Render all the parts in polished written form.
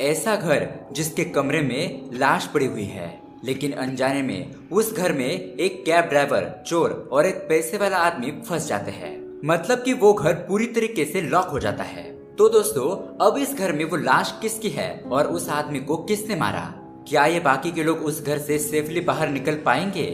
ऐसा घर जिसके कमरे में लाश पड़ी हुई है, लेकिन अनजाने में उस घर में एक कैब ड्राइवर, चोर और एक पैसे वाला आदमी फंस जाते हैं। मतलब कि वो घर पूरी तरीके से लॉक हो जाता है। तो दोस्तों, अब इस घर में वो लाश किसकी है और उस आदमी को किसने मारा? क्या ये बाकी के लोग उस घर से सेफली बाहर निकल पाएंगे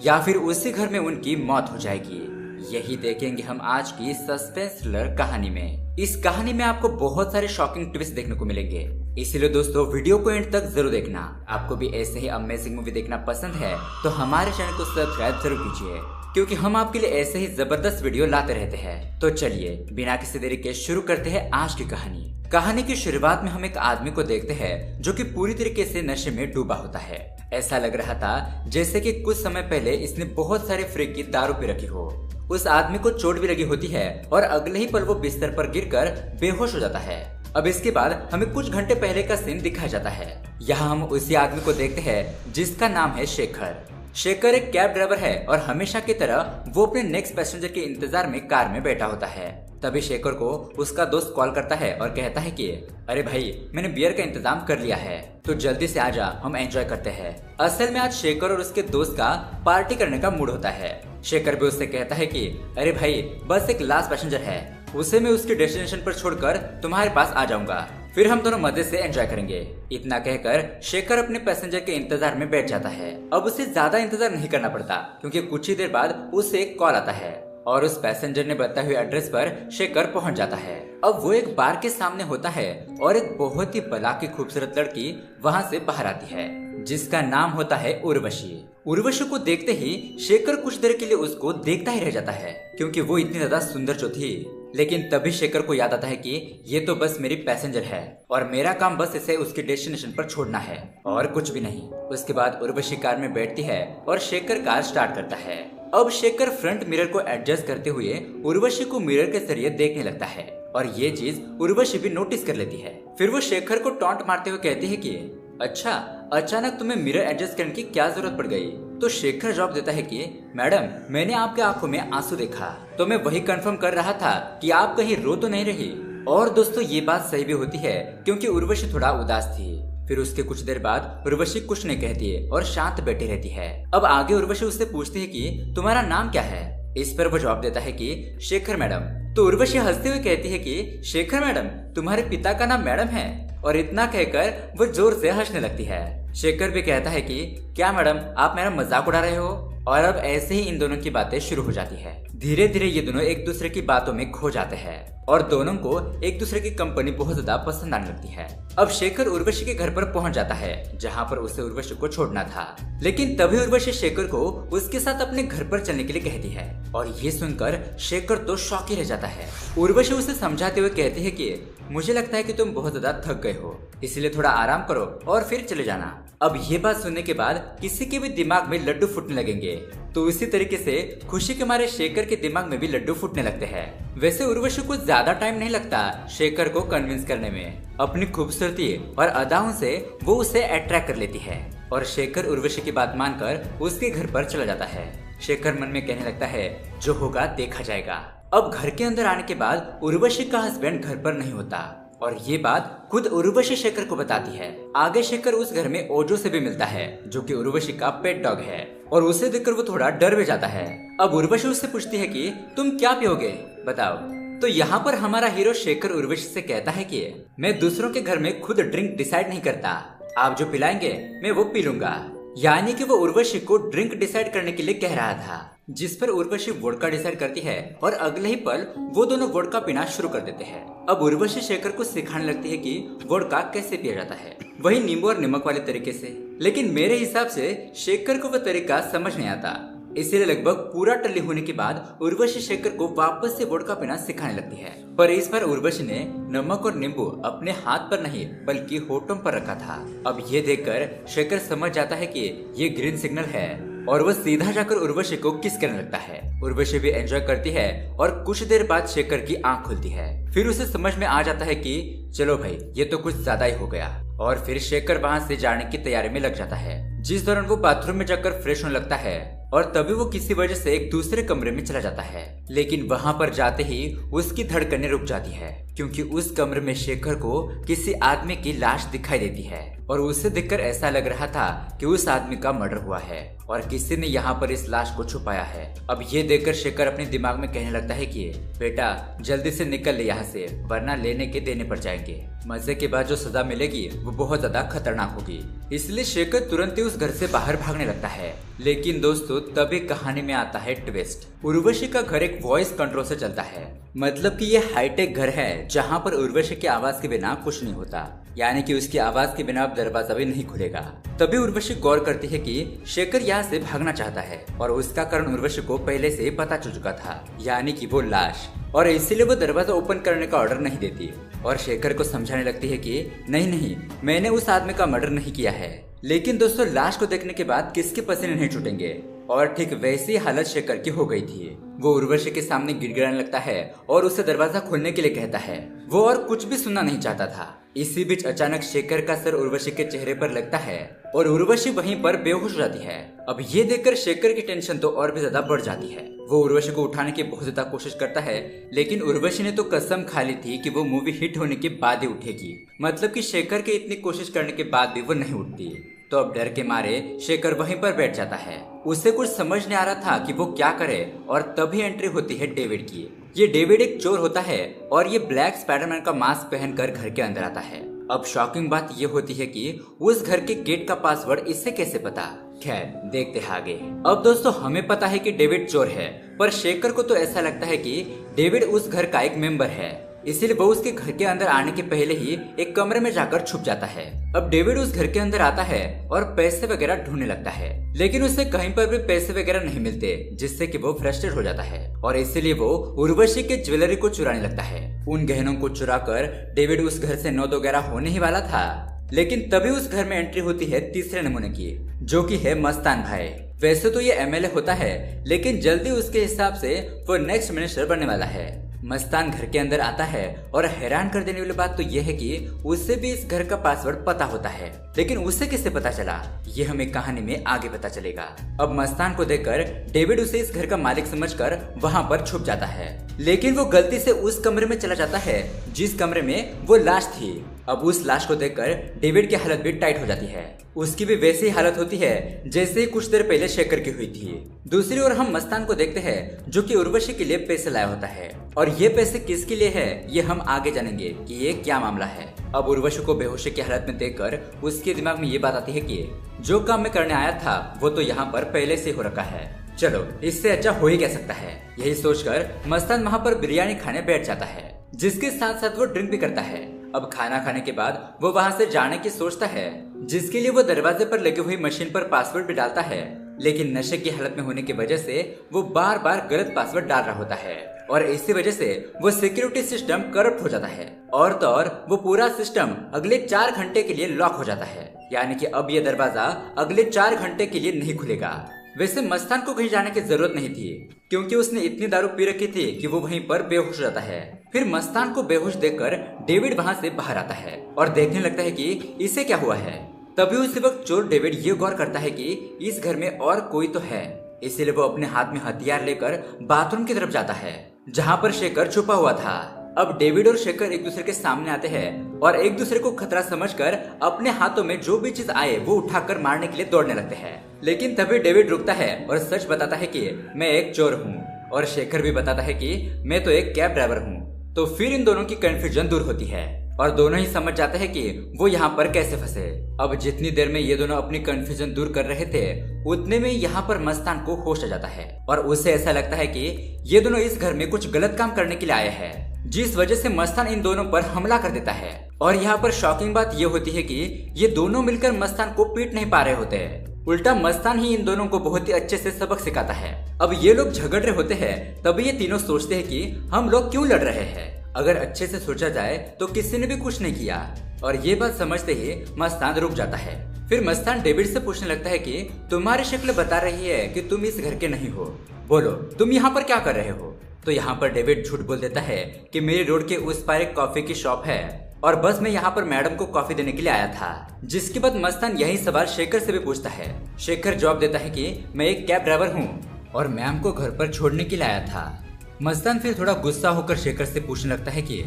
या फिर उसी घर में उनकी मौत हो जाएगी? यही देखेंगे हम आज की सस्पेंस थ्रिलर कहानी में। इस कहानी में आपको बहुत सारे शॉकिंग ट्विस्ट देखने को मिलेंगे, इसीलिए दोस्तों वीडियो को एंड तक जरूर देखना। आपको भी ऐसे ही अमेजिंग मूवी देखना पसंद है तो हमारे चैनल को सब्सक्राइब जरूर कीजिए, क्योंकि हम आपके लिए ऐसे ही जबरदस्त वीडियो लाते रहते हैं। तो चलिए बिना किसी देरी के शुरू करते हैं आज की कहानी। कहानी की शुरुआत में हम एक आदमी को देखते हैं जो कि पूरी तरीके से नशे में डूबा होता है। ऐसा लग रहा था जैसे कि कुछ समय पहले इसने बहुत सारे फ्री की दारू पी रखी हो। उस आदमी को चोट भी लगी होती है और अगले ही पल वो बिस्तर पर गिरकर बेहोश हो जाता है। अब इसके बाद हमें कुछ घंटे पहले का सीन दिखाया जाता है। यहाँ हम उसी आदमी को देखते हैं जिसका नाम है शेखर। शेखर एक कैब ड्राइवर है और हमेशा की तरह वो अपने नेक्स्ट पैसेंजर के इंतजार में कार में बैठा होता है। तभी शेखर को उसका दोस्त कॉल करता है और कहता है कि अरे भाई, मैंने बियर का इंतजाम कर लिया है, तो जल्दी से आजा, हम एंजॉय करते हैं। असल में आज शेखर और उसके दोस्त का पार्टी करने का मूड होता है। शेखर भी उससे कहता है कि अरे भाई, बस एक लास्ट पैसेंजर है, उसे मैं उसके डेस्टिनेशन पर छोड़कर तुम्हारे पास आ जाऊंगा, फिर हम दोनों मजे से एंजॉय करेंगे। इतना कहकर शेखर अपने पैसेंजर के इंतजार में बैठ जाता है। अब उसे ज्यादा इंतजार नहीं करना पड़ता, क्योंकि कुछ ही देर बाद उसे एक कॉल आता है और उस पैसेंजर ने बताए हुए एड्रेस पर शेखर पहुंच जाता है। अब वो एक बार के सामने होता है और एक बहुत ही बला की खूबसूरत लड़की वहां से बाहर आती है, जिसका नाम होता है उर्वशी। उर्वशी को देखते ही शेखर कुछ देर के लिए उसको देखता ही रह जाता है, क्योंकि वो इतनी ज्यादा सुंदर जो थी। लेकिन तभी शेखर को याद आता है कि ये तो बस मेरी पैसेंजर है और मेरा काम बस इसे उसके डेस्टिनेशन पर छोड़ना है और कुछ भी नहीं। उसके बाद उर्वशी कार में बैठती है और शेखर कार स्टार्ट करता है। अब शेखर फ्रंट मिरर को एडजस्ट करते हुए उर्वशी को मिरर के जरिए देखने लगता है और ये चीज उर्वशी भी नोटिस कर लेती है। फिर वो शेखर को टॉन्ट मारते हुए कहती है कि अच्छा, अचानक तुम्हें मिरर एडजस्ट करने की क्या जरूरत पड़ गई? तो शेखर जवाब देता है कि मैडम, मैंने आपके आंखों में आंसू देखा तो मैं वही कंफर्म कर रहा था कि आप कहीं रो तो नहीं रही। और दोस्तों, ये बात सही भी होती है, क्योंकि उर्वशी थोड़ा उदास थी। फिर उसके कुछ देर बाद उर्वशी कुछ नहीं कहती है और शांत बैठी रहती है। अब आगे उर्वशी उससे पूछती है कि तुम्हारा नाम क्या है? इस पर वो जवाब देता है कि शेखर मैडम। तो उर्वशी हंसते हुए कहती है कि शेखर मैडम, तुम्हारे पिता का नाम मैडम है? और इतना कहकर वो जोर से हंसने लगती है। शेखर भी कहता है कि क्या मैडम, आप मेरा मजाक उड़ा रहे हो? और अब ऐसे ही इन दोनों की बातें शुरू हो जाती है। धीरे धीरे ये दोनों एक दूसरे की बातों में खो जाते हैं और दोनों को एक दूसरे की कंपनी बहुत ज्यादा पसंद आने लगती है। अब शेखर उर्वशी के घर पर पहुंच जाता है, जहां पर उसे उर्वशी को छोड़ना था। लेकिन तभी उर्वशी शेखर को उसके साथ अपने घर पर चलने के लिए कहती है और ये सुनकर शेखर तो शॉक ही रह जाता है। उर्वशी उसे समझाते हुए कहती है कि मुझे लगता है कि तुम बहुत ज्यादा थक गए हो, इसलिए थोड़ा आराम करो और फिर चले जाना। अब ये बात सुनने के बाद किसी के भी दिमाग में लड्डू फूटने लगेंगे, तो इसी तरीके से खुशी के मारे शेखर के दिमाग में भी लड्डू फूटने लगते हैं। वैसे उर्वशी को ज्यादा टाइम नहीं लगता शेखर को कन्विंस करने में। अपनी खूबसूरती और अदाओं से वो उसे अट्रैक्ट कर लेती है और शेखर उर्वशी की बात मानकर उसके घर पर चला जाता है। शेखर मन में कहने लगता है जो होगा देखा जाएगा। अब घर के अंदर आने के बाद उर्वशी का हस्बैंड घर पर नहीं होता और ये बात खुद उर्वशी शेखर को बताती है। आगे शेखर उस घर में ओजो से भी मिलता है, जो कि उर्वशी का पेट डॉग है, और उसे देखकर वो थोड़ा डर भी जाता है। अब उर्वशी उससे पूछती है कि तुम क्या पियोगे, बताओ। तो यहाँ पर हमारा हीरो शेखर उर्वशी से कहता है कि मैं दूसरों के घर में खुद ड्रिंक डिसाइड नहीं करता, आप जो पिलाएंगे मैं वो पी लूंगा। यानी कि वो उर्वशी को ड्रिंक डिसाइड करने के लिए कह रहा था, जिस पर उर्वशी वोडका डिसाइड करती है और अगले ही पल वो दोनों वोडका पीना शुरू कर देते हैं। अब उर्वशी शेखर को सिखाने लगती है कि वोडका कैसे पिया जाता है, वही नींबू और नमक वाले तरीके से। लेकिन मेरे हिसाब से शेखर को वह तरीका समझ नहीं आता, इसलिए लगभग पूरा टल्ली होने के बाद उर्वशी शेखर को वापस से वोडका पीना सिखाने लगती है। पर इस बार उर्वशी ने नमक और नींबू अपने हाथ पर नहीं बल्कि होठों पर रखा था। अब ये देखकर शेखर समझ जाता है कि ये ग्रीन सिग्नल है और वह सीधा जाकर उर्वशी को किस करने लगता है। उर्वशी भी एंजॉय करती है और कुछ देर बाद शेखर की आंख खुलती है। फिर उसे समझ में आ जाता है कि चलो भाई, ये तो कुछ ज्यादा ही हो गया, और फिर शेखर वहां से जाने की तैयारी में लग जाता है। जिस दौरान वो बाथरूम में जाकर फ्रेश होने लगता है और तभी वो किसी वजह से एक दूसरे कमरे में चला जाता है। लेकिन वहां पर जाते ही उसकी धड़कनें रुक जाती है, क्योंकि उस कमरे में शेखर को किसी आदमी की लाश दिखाई देती है और उसे देखकर ऐसा लग रहा था कि उस आदमी का मर्डर हुआ है और किसी ने यहाँ पर इस लाश को छुपाया है। अब ये देखकर शेखर अपने दिमाग में कहने लगता है कि बेटा जल्दी से निकल ले यहाँ से, वरना लेने के देने पड़ जाएंगे। मजे के बाद जो सजा मिलेगी वो बहुत ज्यादा खतरनाक होगी। इसलिए शेखर तुरंत ही उस घर से बाहर भागने लगता है। लेकिन दोस्तों तभी कहानी में आता है ट्विस्ट। उर्वशी का घर एक वॉइस कंट्रोल से चलता है, मतलब कि ये हाईटेक घर है जहाँ पर उर्वशी की आवाज के बिना कुछ नहीं होता, यानी कि उसकी आवाज के बिना अब दरवाजा भी नहीं खुलेगा। तभी उर्वशी गौर करती है कि शेखर यहाँ से भागना चाहता है और उसका कारण उर्वशी को पहले से पता चल चुका था, यानी कि वो लाश, और इसीलिए वो दरवाजा ओपन करने का ऑर्डर नहीं देती और शेखर को समझाने लगती है कि नहीं, मैंने उस आदमी का मर्डर नहीं किया है। लेकिन दोस्तों लाश को देखने के बाद किसके पसीने नहीं छूटेंगे, और ठीक वैसी हालत शेखर की हो गई थी। वो उर्वशी के सामने गिड़गिड़ाने लगता है और उसे दरवाजा खोलने के लिए कहता है। वो और कुछ भी सुनना नहीं चाहता था। इसी बीच अचानक शेखर का सर उर्वशी के चेहरे पर लगता है और उर्वशी वहीं पर बेहोश हो जाती है। अब ये देखकर शेखर की टेंशन तो और भी ज्यादा बढ़ जाती है। वो उर्वशी को उठाने की बहुत ज्यादा कोशिश करता है, लेकिन उर्वशी ने तो कसम खा ली थी कि वो मूवी हिट होने के बाद ही उठेगी, मतलब कि शेखर के इतनी कोशिश करने के बाद भी वो नहीं उठती। तो अब डर के मारे शेखर वहीं पर बैठ जाता है। उसे कुछ समझ नहीं आ रहा था कि वो क्या करे, और तभी एंट्री होती है डेविड की। ये डेविड एक चोर होता है और ये ब्लैक स्पाइडरमैन का मास्क पहनकर घर के अंदर आता है। अब शॉकिंग बात ये होती है कि उस घर के गेट का पासवर्ड इससे कैसे पता। खैर देखते हैं आगे। अब दोस्तों हमें पता है कि डेविड चोर है, पर शेखर को तो ऐसा लगता है कि डेविड उस घर का एक मेंबर है, इसीलिए वो उसके घर के अंदर आने के पहले ही एक कमरे में जाकर छुप जाता है। अब डेविड उस घर के अंदर आता है और पैसे वगैरह ढूंढने लगता है, लेकिन उसे कहीं पर भी पैसे वगैरह नहीं मिलते, जिससे कि वो फ्रस्ट्रेट हो जाता है और इसीलिए वो उर्वशी के ज्वेलरी को चुराने लगता है। उन गहनों को चुराकर डेविड उस घर से नौद वगैरह होने ही वाला था, लेकिन तभी उस घर में एंट्री होती है तीसरे नमूने की, जो कि है मस्तान भाई। वैसे तो ये एमएलए होता है, लेकिन जल्दी उसके हिसाब से वो नेक्स्ट मिनिस्टर बनने वाला है। मस्तान घर के अंदर आता है और हैरान कर देने वाली बात तो यह है कि उसे भी इस घर का पासवर्ड पता होता है, लेकिन उसे किससे पता चला ये हमें कहानी में आगे पता चलेगा। अब मस्तान को देखकर डेविड उसे इस घर का मालिक समझकर वहां पर छुप जाता है, लेकिन वो गलती से उस कमरे में चला जाता है जिस कमरे में वो लाश थी। अब उस लाश को देखकर डेविड की हालत भी टाइट हो जाती है। उसकी भी वैसी ही हालत होती है जैसे कुछ देर पहले शेखर की हुई थी। दूसरी ओर हम मस्तान को देखते हैं जो कि उर्वशी के लिए पैसे लाया होता है, और ये पैसे किसके लिए है ये हम आगे जानेंगे कि ये क्या मामला है। अब उर्वशी को बेहोशी की हालत में देखकर उसके दिमाग में ये बात आती है कि जो काम मैं करने आया था वो तो यहाँ पर पहले से हो रखा है, चलो इससे अच्छा हो ही क्या सकता है। यही सोचकर मस्तान वहाँ पर बिरयानी खाने बैठ जाता है, जिसके साथ साथ वो ड्रिंक भी करता है। अब खाना खाने के बाद वो वहाँ से जाने की सोचता है, जिसके लिए वो दरवाजे पर लगी हुई मशीन पर पासवर्ड भी डालता है, लेकिन नशे की हालत में होने की वजह से वो बार बार गलत पासवर्ड डाल रहा होता है और इसी वजह से वो सिक्योरिटी सिस्टम करप्ट हो जाता है, और तो और वो पूरा सिस्टम अगले 4 घंटे के लिए लॉक हो जाता है, यानी कि अब ये दरवाजा अगले 4 घंटे के लिए नहीं खुलेगा। वैसे मस्तान को कहीं जाने की जरूरत नहीं थी, क्योंकि उसने इतनी दारू पी रखी थी कि वो वहीं पर बेहोश हो जाता है। फिर मस्तान को बेहोश देखकर डेविड वहां से बाहर आता है और देखने लगता है कि इसे क्या हुआ है। तभी उसी वक्त चोर डेविड ये गौर करता है कि इस घर में और कोई तो है, इसीलिए वो अपने हाथ में हथियार लेकर बाथरूम की तरफ जाता है जहाँ पर शेखर छुपा हुआ था। अब डेविड और शेखर एक दूसरे के सामने आते हैं और एक दूसरे को खतरा समझकर अपने हाथों में जो भी चीज आए वो उठाकर मारने के लिए दौड़ने लगते हैं। लेकिन तभी डेविड रुकता है और सच बताता है कि मैं एक चोर हूँ, और शेखर भी बताता है कि मैं तो एक कैब ड्राइवर हूँ। तो फिर इन दोनों की कंफ्यूजन दूर होती है और दोनों ही समझ जाते हैं कि वो यहाँ पर कैसे फंसे। अब जितनी देर में ये दोनों अपनी कंफ्यूजन दूर कर रहे थे, उतने में यहाँ पर मस्तान को होश आ जाता है और उसे ऐसा लगता है कि ये दोनों इस घर में कुछ गलत काम करने के लिए आए हैं, जिस वजह से मस्तान इन दोनों पर हमला कर देता है। और यहाँ पर शॉकिंग बात ये होती है कि ये दोनों मिलकर मस्तान को पीट नहीं पा रहे होते, उल्टा मस्तान ही इन दोनों को बहुत ही अच्छे से सबक सिखाता है। अब ये लोग झगड़ रहे होते हैं, तभी ये तीनों सोचते हैं कि हम लोग क्यों लड़ रहे हैं। अगर अच्छे से सोचा जाए तो किसी ने भी कुछ नहीं किया, और ये बात समझते ही मस्तान रुक जाता है। फिर मस्तान डेविड से पूछने लगता है कि तुम्हारी शक्ल बता रही है कि तुम इस घर के नहीं हो, बोलो तुम यहाँ पर क्या कर रहे हो। तो यहाँ पर डेविड झूठ बोल देता है कि मेरी रोड के उस पार एक कॉफी की शॉप है और बस मैं यहाँ पर मैडम को कॉफी देने के लिए आया था। जिसके बाद मस्तान यही सवाल शेखर से भी पूछता है। शेखर जवाब देता है कि मैं एक कैब ड्राइवर हूँ और मैम को घर पर छोड़ने के लिए आया था। मस्तान फिर थोड़ा गुस्सा होकर शेखर से पूछने लगता है कि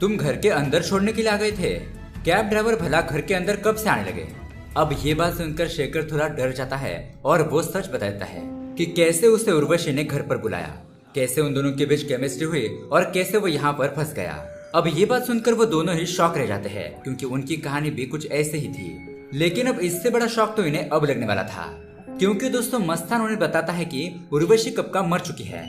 तुम घर के अंदर छोड़ने के लिए आ गए थे? कैब ड्राइवर भला घर के अंदर कब से आने लगे? अब ये बात सुनकर शेखर थोड़ा डर जाता है और वो सच बता देता है कि कैसे उसे उर्वशी ने घर पर बुलाया, कैसे उन दोनों के बीच केमिस्ट्री हुई और कैसे वो यहाँ पर फंस गया। अब ये बात सुनकर वो दोनों ही शॉक रह जाते हैं क्योंकि उनकी कहानी भी कुछ ऐसे ही थी। लेकिन अब इससे बड़ा शॉक तो इन्हें अब लगने वाला था, क्योंकि दोस्तों मस्तान उन्हें बताता है कि उर्वशी कब का मर चुकी है।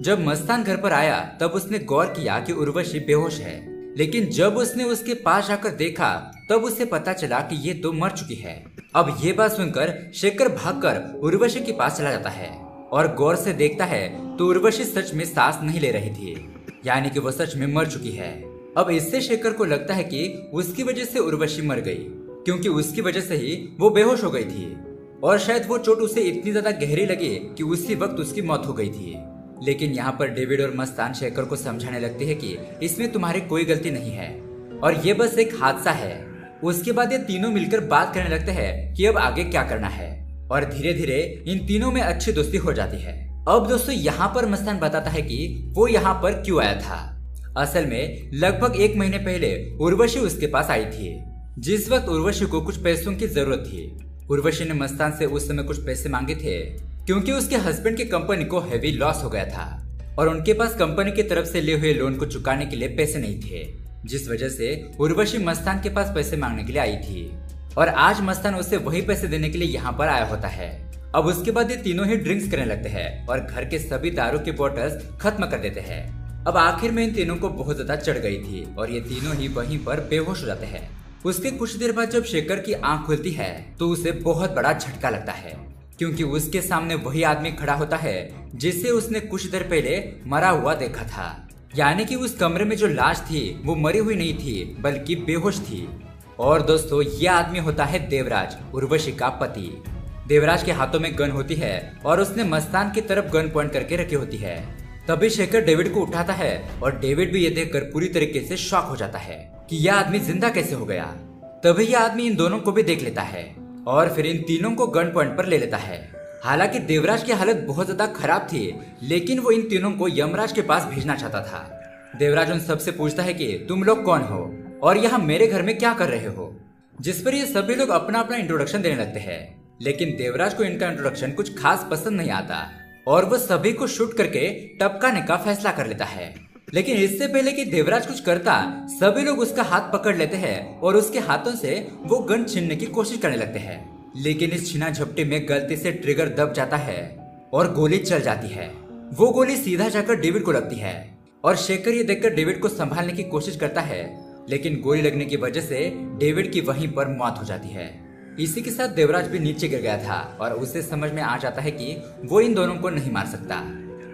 जब मस्तान घर पर आया तब उसने गौर किया कि उर्वशी बेहोश है, लेकिन जब उसने उसके पास जाकर देखा तब उसे पता चला कि ये तो मर चुकी है। अब ये बात सुनकर शेखर भागकर उर्वशी के पास चला जाता है और गौर से देखता है तो उर्वशी सच में सांस नहीं ले रही थी, यानी कि वो सच में मर चुकी है। अब इससे शेखर को लगता है कि उसकी वजह से उर्वशी मर गई, क्योंकि उसकी वजह से ही वो बेहोश हो गई थी और शायद वो चोट उसे इतनी ज्यादा गहरी लगी कि उसी वक्त उसकी मौत हो गई थी। लेकिन यहाँ पर डेविड और मस्तान शेखर को समझाने लगते हैं कि इसमें तुम्हारी कोई गलती नहीं है और ये बस एक हादसा है। उसके बाद ये तीनों मिलकर बात करने लगते हैं कि अब आगे क्या करना है और धीरे धीरे इन तीनों में अच्छी दोस्ती हो जाती है। अब दोस्तों यहाँ पर मस्तान बताता है कि वो यहाँ पर क्यों आया था। असल में लगभग 1 महीने पहले उर्वशी उसके पास आई थी, जिस वक्त उर्वशी को कुछ पैसों की जरूरत थी। उर्वशी ने मस्तान से उस समय कुछ पैसे मांगे थे क्योंकि उसके हस्बैंड की कंपनी को हेवी लॉस हो गया था और उनके पास कंपनी की तरफ से लिए हुए लोन को चुकाने के लिए पैसे नहीं थे, जिस वजह से उर्वशी मस्तान के पास पैसे मांगने के लिए आई थी और आज मस्तान उसे वही पैसे देने के लिए यहाँ पर आया होता है। अब उसके बाद ये तीनों ही ड्रिंक्स करने लगते हैं और घर के सभी दारू के बोतल्स खत्म कर देते हैं। अब आखिर में इन तीनों को बहुत ज्यादा चढ़ गई थी और ये तीनों ही वहीं पर बेहोश हो जाते हैं। उसके कुछ देर बाद जब शेखर की आंख खुलती है तो उसे बहुत बड़ा झटका लगता है, क्योंकि उसके सामने वही आदमी खड़ा होता है जिसे उसने कुछ देर पहले मरा हुआ देखा था। यानी कि उस कमरे में जो लाश थी वो मरी हुई नहीं थी बल्कि बेहोश थी। और दोस्तों ये आदमी होता है देवराज, उर्वशी का पति। देवराज के हाथों में गन होती है और उसने मस्तान की तरफ गन पॉइंट करके रखी होती है। तभी शेखर डेविड को उठाता है और डेविड भी ये देखकर पूरी तरीके से शॉक हो जाता है कि यह आदमी जिंदा कैसे हो गया। तभी यह आदमी इन दोनों को भी देख लेता है और फिर इन तीनों को गन पॉइंट पर ले लेता है। हालांकि देवराज की हालत बहुत ज्यादा खराब थी, लेकिन वो इन तीनों को यमराज के पास भेजना चाहता था। देवराज उन सबसे पूछता है कि तुम लोग कौन हो और यहाँ मेरे घर में क्या कर रहे हो, जिस पर ये सभी लोग अपना अपना इंट्रोडक्शन देने लगते हैं। लेकिन देवराज को इनका इंट्रोडक्शन कुछ खास पसंद नहीं आता और वो सभी को शूट करके टपकाने का फैसला कर लेता है। लेकिन इससे पहले कि देवराज कुछ करता, सभी लोग उसका हाथ पकड़ लेते हैं और उसके हाथों से वो गन छीनने की कोशिश करने लगते हैं। लेकिन इस छीना झपटी में गलती से ट्रिगर दब जाता है और गोली चल जाती है। वो गोली सीधा जाकर डेविड को लगती है और शेखर ये देखकर डेविड को संभालने की कोशिश करता है, लेकिन गोली लगने की वजह से डेविड की वहीं पर मौत हो जाती है। इसी के साथ देवराज भी नीचे गिर गया था और उसे समझ में आ जाता है कि वो इन दोनों को नहीं मार सकता,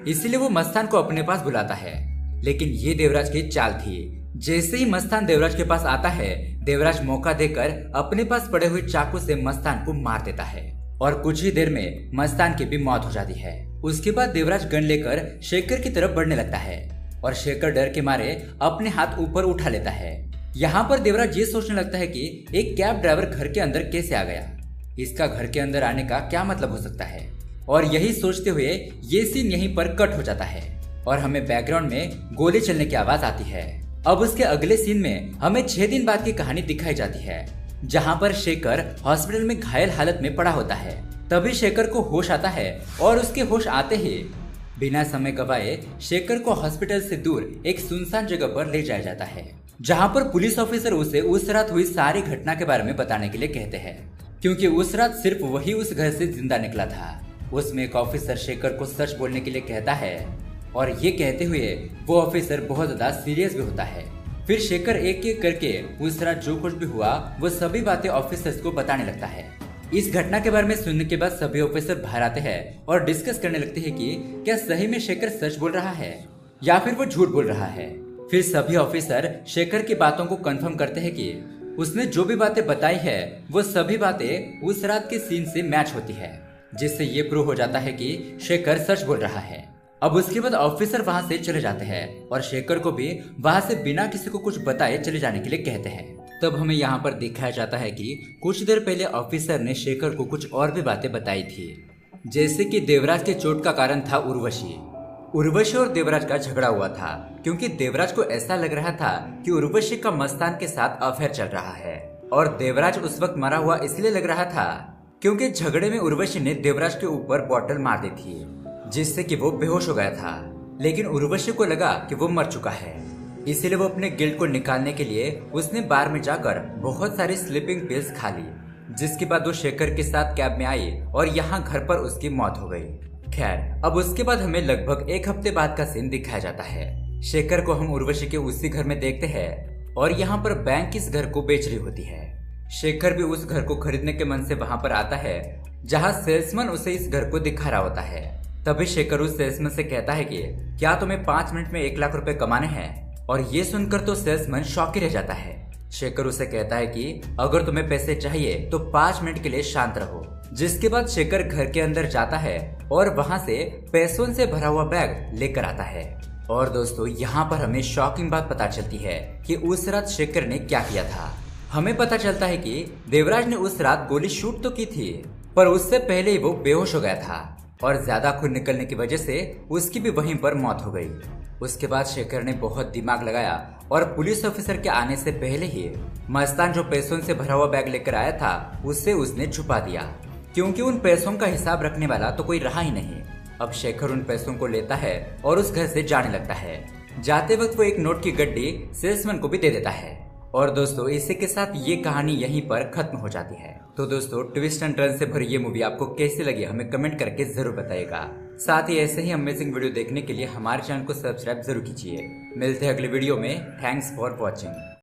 इसलिए वो मस्तान को अपने पास बुलाता है। लेकिन ये देवराज की चाल थी। जैसे ही मस्तान देवराज के पास आता है, देवराज मौका देकर अपने पास पड़े हुए चाकू से मस्तान को मार देता है और कुछ ही देर में मस्तान की भी मौत हो जाती है। उसके बाद देवराज गन लेकर शेखर की तरफ बढ़ने लगता है और शेखर डर के मारे अपने हाथ ऊपर उठा लेता है। यहाँ पर देवराज ये सोचने लगता है कि एक कैब ड्राइवर घर के अंदर कैसे आ गया, इसका घर के अंदर आने का क्या मतलब हो सकता है। और यही सोचते हुए ये सीन यहीं पर कट हो जाता है और हमें बैकग्राउंड में गोली चलने की आवाज आती है। अब उसके अगले सीन में हमें 6 दिन बाद की कहानी दिखाई जाती है, जहाँ पर शेखर हॉस्पिटल में घायल हालत में पड़ा होता है। तभी शेखर को होश आता है और उसके होश आते ही बिना समय गवाए शेखर को हॉस्पिटल से दूर एक सुनसान जगह पर ले जाया जाता है, जहाँ पर पुलिस ऑफिसर उसे उस रात हुई सारी घटना के बारे में बताने के लिए कहते हैं, क्योंकि उस रात सिर्फ वही उस घर से जिंदा निकला था। उसमें एक ऑफिसर शेखर को सच बोलने के लिए कहता है और ये कहते हुए वो ऑफिसर बहुत ज्यादा सीरियस भी होता है। फिर शेखर एक एक करके उस रात जो कुछ भी हुआ वो सभी बातें ऑफिसर्स को बताने लगता है। इस घटना के बारे में सुनने के बाद सभी ऑफिसर बाहर आते हैं और डिस्कस करने लगते हैं कि क्या सही में शेखर सच बोल रहा है या फिर वो झूठ बोल रहा है। फिर सभी ऑफिसर शेखर की बातों को कंफर्म करते हैं कि उसने जो भी बातें बताई है वो सभी बातें उस रात के सीन से मैच होती है, जिससे ये प्रूव हो जाता है कि शेखर सच बोल रहा है। अब उसके बाद ऑफिसर वहां से चले जाते हैं और शेखर को भी वहां से बिना किसी को कुछ बताए चले जाने के लिए कहते हैं। तब हमें यहाँ पर दिखाया जाता है कि कुछ देर पहले ऑफिसर ने शेखर को कुछ और भी बातें बताई थी, जैसे कि देवराज के चोट का कारण था उर्वशी और देवराज का झगड़ा हुआ था, क्योंकि देवराज को ऐसा लग रहा था कि उर्वशी का मस्तान के साथ अफेयर चल रहा है और देवराज उस वक्त मरा हुआ इसलिए लग रहा था क्योंकि झगड़े में उर्वशी ने देवराज के ऊपर बॉटल मार दी थी, जिससे कि वो बेहोश हो गया था। लेकिन उर्वशी को लगा कि वो मर चुका है, इसीलिए वो अपने गिल्ट को निकालने के लिए उसने बार में जाकर बहुत सारी स्लीपिंग पिल्स खा ली, जिसके बाद वो शेखर के साथ कैब में आई और यहाँ घर पर उसकी मौत हो गई। खैर, अब उसके बाद हमें लगभग एक हफ्ते बाद का सीन दिखाया जाता है। शेखर को हम उर्वशी के उसी घर में देखते हैं और यहाँ पर बैंक इस घर को बेच रही होती है। शेखर भी उस घर को खरीदने के मन से वहां पर आता है, जहाँ सेल्समैन उसे इस घर को दिखा रहा होता है। तभी शेखर उस सेल्समैन से कहता है कि क्या तुम्हें 5 मिनट में 1 लाख रुपए कमाने हैं? और ये सुनकर तो सेल्समैन शॉक ही रह जाता है। शेखर उसे कहता है कि अगर तुम्हें पैसे चाहिए तो 5 मिनट के लिए शांत रहो। जिसके बाद शेखर घर के अंदर जाता है और वहां से पैसों से भरा हुआ बैग लेकर आता है। और दोस्तों, यहाँ पर हमें शॉकिंग बात पता चलती है कि उस रात शेखर ने क्या किया था। हमें पता चलता है कि देवराज ने उस रात गोली शूट तो की थी, पर उससे पहले ही वो बेहोश हो गया था और ज्यादा खून निकलने की वजह से उसकी भी वहीं पर मौत हो गई। उसके बाद शेखर ने बहुत दिमाग लगाया और पुलिस ऑफिसर के आने से पहले ही मस्तान जो पैसों से भरा हुआ बैग लेकर आया था उसे उसने छुपा दिया, क्योंकि उन पैसों का हिसाब रखने वाला तो कोई रहा ही नहीं। अब शेखर उन पैसों को लेता है और उस घर से जाने लगता है। जाते वक्त वो एक नोट की गड्डी सेल्समैन को भी दे देता है। और दोस्तों, इसी के साथ ये कहानी यहीं पर खत्म हो जाती है। तो दोस्तों, ट्विस्ट एंड टर्न से भरी ये मूवी आपको कैसी लगी हमें कमेंट करके जरूर बताइएगा। साथ ही ऐसे ही अमेजिंग वीडियो देखने के लिए हमारे चैनल को सब्सक्राइब जरूर कीजिए। मिलते हैं अगले वीडियो में। Thanks for watching.